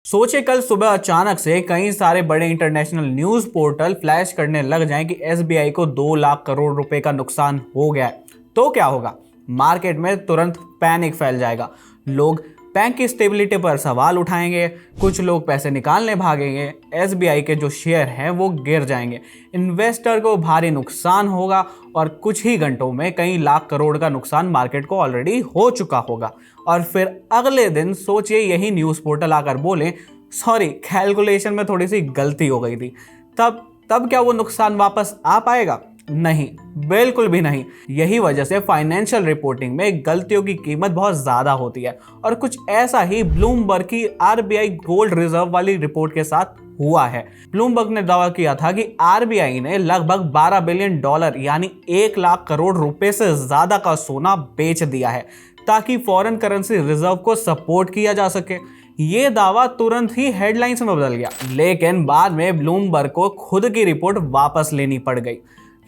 सोचे कल सुबह अचानक से कई सारे बड़े इंटरनेशनल न्यूज पोर्टल फ्लैश करने लग जाएं कि एसबीआई को 2 लाख करोड़ रुपए का नुकसान हो गया है, तो क्या होगा? मार्केट में तुरंत पैनिक फैल जाएगा। लोग बैंक की स्टेबिलिटी पर सवाल उठाएंगे, कुछ लोग पैसे निकालने भागेंगे, एसबीआई के जो शेयर हैं वो गिर जाएंगे, इन्वेस्टर को भारी नुकसान होगा और कुछ ही घंटों में कई लाख करोड़ का नुकसान मार्केट को ऑलरेडी हो चुका होगा। और फिर अगले दिन सोचिए यही न्यूज़ पोर्टल आकर बोले सॉरी, कैलकुलेशन में थोड़ी सी गलती हो गई थी। तब क्या वो नुकसान वापस आ पाएगा? नहीं, बिल्कुल भी नहीं। यही वजह से फाइनेंशियल रिपोर्टिंग में गलतियों की कीमत बहुत ज्यादा होती है और कुछ ऐसा ही ब्लूमबर्ग की आरबीआई गोल्ड रिजर्व वाली रिपोर्ट के साथ हुआ है। ब्लूमबर्ग ने दावा किया था कि आरबीआई ने लगभग $12 बिलियन यानी 1 लाख करोड़ रुपए से ज्यादा का सोना बेच दिया है ताकि फॉरेन करेंसी रिजर्व को सपोर्ट किया जा सके। ये दावा तुरंत ही हेडलाइंस में बदल गया, लेकिन बाद में ब्लूमबर्ग को खुद की रिपोर्ट वापस लेनी पड़ गई।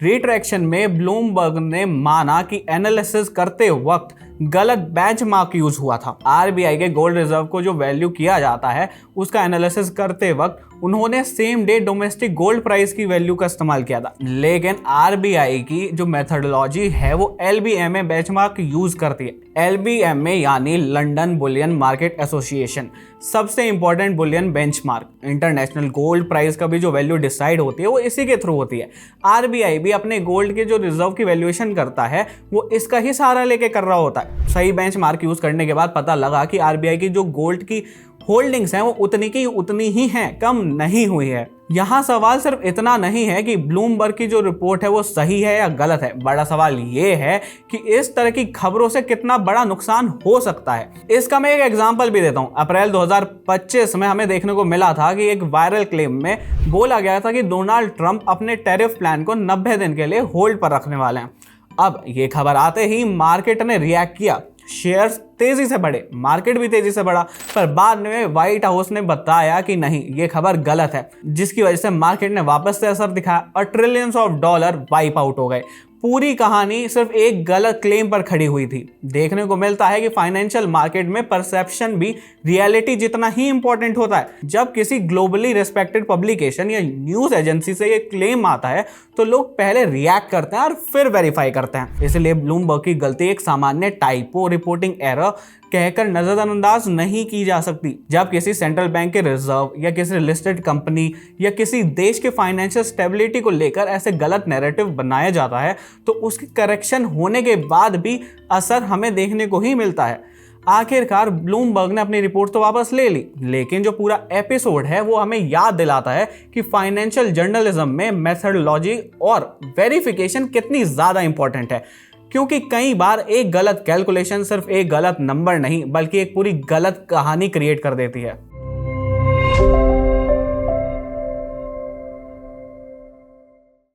रिट्रैक्शन में ब्लूमबर्ग ने माना कि एनालिसिस करते वक्त गलत बेंचमार्क यूज हुआ था। आरबीआई के गोल्ड रिजर्व को जो वैल्यू किया जाता है उसका एनालिसिस करते वक्त उन्होंने same day domestic gold price की वैल्यू का इस्तेमाल किया था, लेकिन आरबीआई की जो मेथोडोलॉजी है वो एलबीएमए बेंचमार्क यूज करती है। एलबीएमए यानी लंदन बुलियन मार्केट एसोसिएशन, सबसे important Boolean benchmark. International gold price का भी जो वैल्यू डिसाइड होती है वो इसी के थ्रू होती है। आरबीआई भी अपने गोल्ड के जो रिजर्व की वैल्यूएशन करता है वो इसका ही सहारा लेके कर रहा होता है। सही बेंचमार्क यूज करने के बाद पता लगा कि आरबीआई की जो गोल्ड की होल्डिंग्स हैं वो उतनी ही हैं, कम नहीं हुई है। यहाँ सवाल सिर्फ इतना नहीं है कि ब्लूमबर्ग की जो रिपोर्ट है वो सही है या गलत है, बड़ा सवाल ये है कि इस तरह की खबरों से कितना बड़ा नुकसान हो सकता है। इसका मैं एक एग्जांपल भी देता हूँ। अप्रैल 2025 में हमें देखने को मिला था कि एक वायरल क्लेम में बोला गया था कि डोनाल्ड ट्रंप अपने टैरिफ प्लान को 90 दिन के लिए होल्ड पर रखने वाले हैं। अब ये खबर आते ही मार्केट ने रिएक्ट किया, शेयर्स तेजी से बढ़े, मार्केट भी तेजी से बढ़ा, पर बाद में व्हाइट हाउस ने बताया कि नहीं, ये खबर गलत है, जिसकी वजह से मार्केट ने वापस से असर दिखाया और trillions of dollar wipe out हो गए। पूरी कहानी सिर्फ एक गलत क्लेम पर खड़ी हुई थी। देखने को मिलता है कि फाइनेंशियल मार्केट में परसेप्शन भी रियलिटी जितना ही इंपॉर्टेंट होता है। जब किसी ग्लोबली रिस्पेक्टेड पब्लिकेशन या न्यूज एजेंसी से ये क्लेम आता है तो लोग पहले रिएक्ट करते हैं और फिर वेरीफाई करते हैं। इसलिए ब्लूमबर्ग की गलती एक सामान्य टाइपो रिपोर्टिंग एरर कहकर नजरअंदाज नहीं की जा सकती। जब किसी सेंट्रल बैंक के रिजर्व या किसी लिस्टेड कंपनी या किसी देश के फाइनेंशियल स्टेबिलिटी को लेकर ऐसे गलत नैरेटिव बनाया जाता है तो उसकी करेक्शन होने के बाद भी असर हमें देखने को ही मिलता है। आखिरकार ब्लूमबर्ग ने अपनी रिपोर्ट तो वापस ले ली, लेकिन जो पूरा एपिसोड है वो हमें याद दिलाता है कि फाइनेंशियल जर्नलिज्म में मेथोडोलॉजी और वेरिफिकेशन कितनी ज़्यादा इंपॉर्टेंट है। क्योंकि कई बार एक गलत कैलकुलेशन सिर्फ एक गलत नंबर नहीं बल्कि एक पूरी गलत कहानी क्रिएट कर देती है।